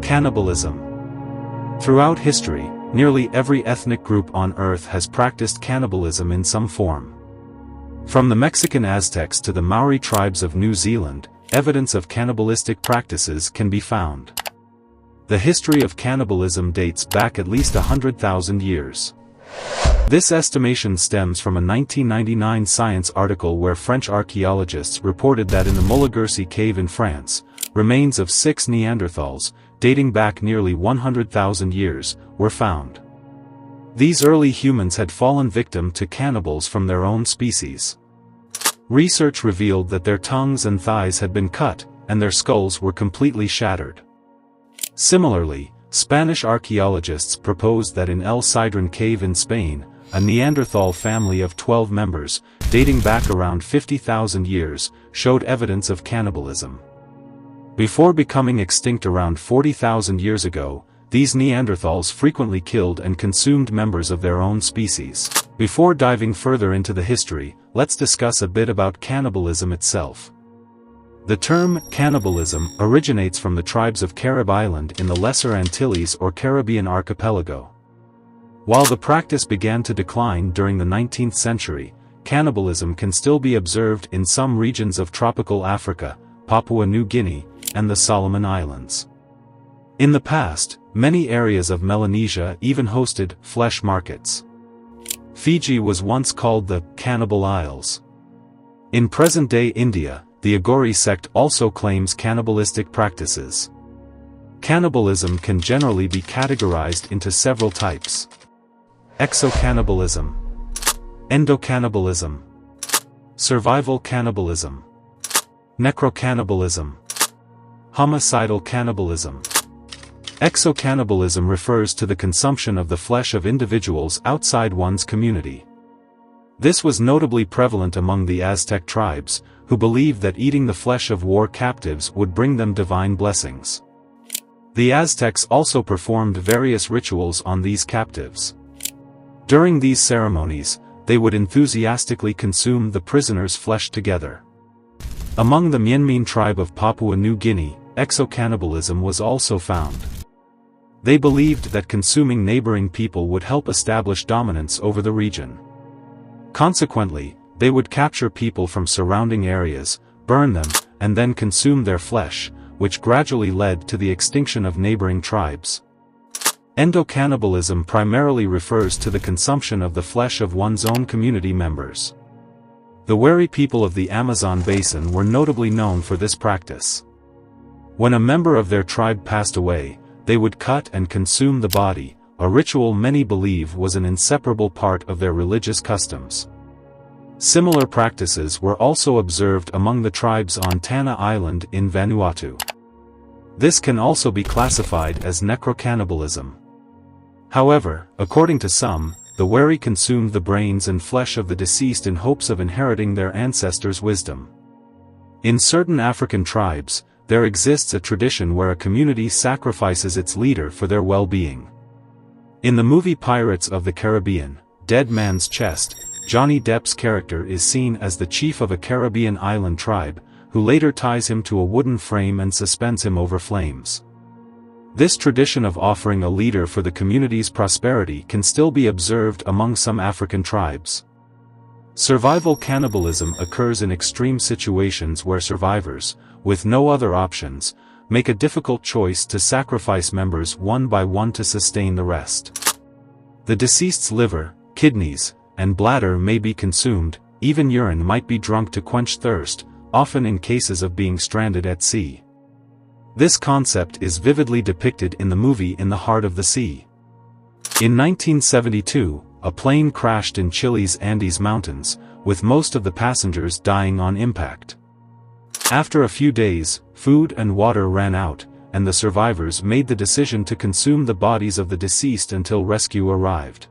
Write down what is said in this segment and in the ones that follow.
Cannibalism. Throughout history, nearly every ethnic group on Earth has practiced cannibalism in some form. From the Mexican Aztecs to the Maori tribes of New Zealand, evidence of cannibalistic practices can be found. The history of cannibalism dates back at least 100,000 years. This estimation stems from a 1999 Science article where French archaeologists reported that in the Molagursi cave in France, remains of 6 Neanderthals, dating back nearly 100,000 years, were found. These early humans had fallen victim to cannibals from their own species. Research revealed that their tongues and thighs had been cut, and their skulls were completely shattered. Similarly, Spanish archaeologists proposed that in El Sidrón cave in Spain, a Neanderthal family of 12 members, dating back around 50,000 years, showed evidence of cannibalism. Before becoming extinct around 40,000 years ago, these Neanderthals frequently killed and consumed members of their own species. Before diving further into the history, let's discuss a bit about cannibalism itself. The term cannibalism originates from the tribes of Carib Island in the Lesser Antilles or Caribbean archipelago. While the practice began to decline during the 19th century, cannibalism can still be observed in some regions of tropical Africa, Papua New Guinea, and the Solomon Islands. In the past, many areas of Melanesia even hosted flesh markets. Fiji was once called the Cannibal Isles. In present-day India, the Agori sect also claims cannibalistic practices. Cannibalism can generally be categorized into several types: exocannibalism, endocannibalism, survival cannibalism, necrocannibalism, homicidal cannibalism. Exocannibalism refers to the consumption of the flesh of individuals outside one's community. This was notably prevalent among the Aztec tribes, who believed that eating the flesh of war captives would bring them divine blessings. The Aztecs also performed various rituals on these captives. During these ceremonies, they would enthusiastically consume the prisoners' flesh together. Among the Mienmin tribe of Papua New Guinea, exocannibalism was also found. They believed that consuming neighboring people would help establish dominance over the region. Consequently, they would capture people from surrounding areas, burn them, and then consume their flesh, which gradually led to the extinction of neighboring tribes. Endocannibalism primarily refers to the consumption of the flesh of one's own community members. The Wari people of the Amazon basin were notably known for this practice. When a member of their tribe passed away, they would cut and consume the body, a ritual many believe was an inseparable part of their religious customs. Similar practices were also observed among the tribes on Tanna Island in Vanuatu. This can also be classified as necrocannibalism. However, according to some, the Wari consumed the brains and flesh of the deceased in hopes of inheriting their ancestors' wisdom. In certain African tribes, there exists a tradition where a community sacrifices its leader for their well-being. In the movie Pirates of the Caribbean, Dead Man's Chest, Johnny Depp's character is seen as the chief of a Caribbean island tribe, who later ties him to a wooden frame and suspends him over flames. This tradition of offering a leader for the community's prosperity can still be observed among some African tribes. Survival cannibalism occurs in extreme situations where survivors, with no other options, make a difficult choice to sacrifice members one by one to sustain the rest. The deceased's liver, kidneys, and bladder may be consumed, even urine might be drunk to quench thirst, often in cases of being stranded at sea. This concept is vividly depicted in the movie In the Heart of the Sea. In 1972, a plane crashed in Chile's Andes Mountains, with most of the passengers dying on impact. After a few days, food and water ran out, and the survivors made the decision to consume the bodies of the deceased until rescue arrived.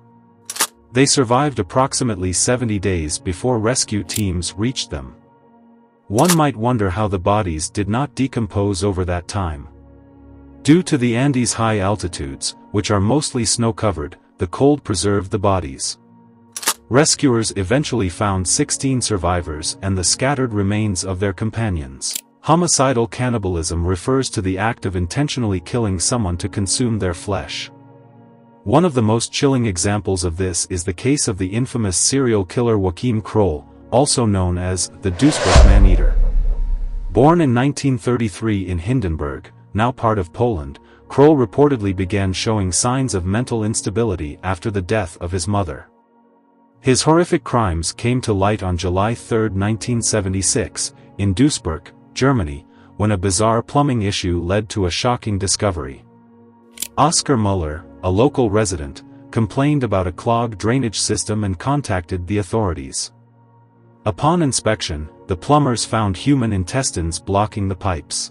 They survived approximately 70 days before rescue teams reached them. One might wonder how the bodies did not decompose over that time. Due to the Andes' high altitudes, which are mostly snow-covered, the cold preserved the bodies. Rescuers eventually found 16 survivors and the scattered remains of their companions. Homicidal cannibalism refers to the act of intentionally killing someone to consume their flesh. One of the most chilling examples of this is the case of the infamous serial killer Joachim Kroll, also known as the Duisburg man-eater. Born in 1933 in Hindenburg, now part of Poland, Kroll reportedly began showing signs of mental instability after the death of his mother. His horrific crimes came to light on July 3, 1976, in Duisburg, Germany, when a bizarre plumbing issue led to a shocking discovery. Oskar Muller, a local resident, complained about a clogged drainage system and contacted the authorities. Upon inspection, the plumbers found human intestines blocking the pipes.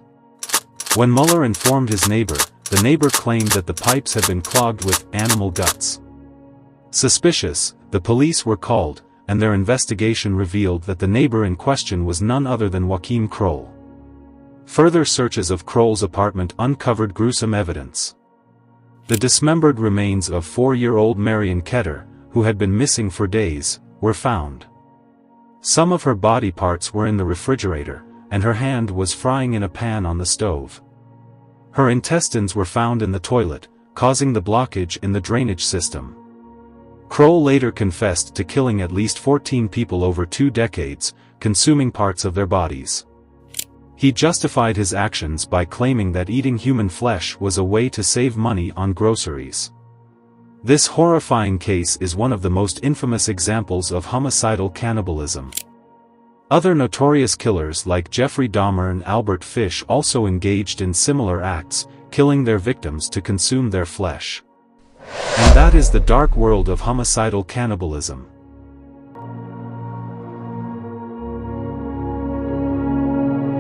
When Muller informed his neighbor, the neighbor claimed that the pipes had been clogged with animal guts. Suspicious, the police were called, and their investigation revealed that the neighbor in question was none other than Joachim Kroll. Further searches of Kroll's apartment uncovered gruesome evidence. The dismembered remains of 4-year-old Marion Ketter, who had been missing for days, were found. Some of her body parts were in the refrigerator, and her hand was frying in a pan on the stove. Her intestines were found in the toilet, causing the blockage in the drainage system. Kroll later confessed to killing at least 14 people over 2 decades, consuming parts of their bodies. He justified his actions by claiming that eating human flesh was a way to save money on groceries. This horrifying case is one of the most infamous examples of homicidal cannibalism. Other notorious killers like Jeffrey Dahmer and Albert Fish also engaged in similar acts, killing their victims to consume their flesh. And that is the dark world of homicidal cannibalism.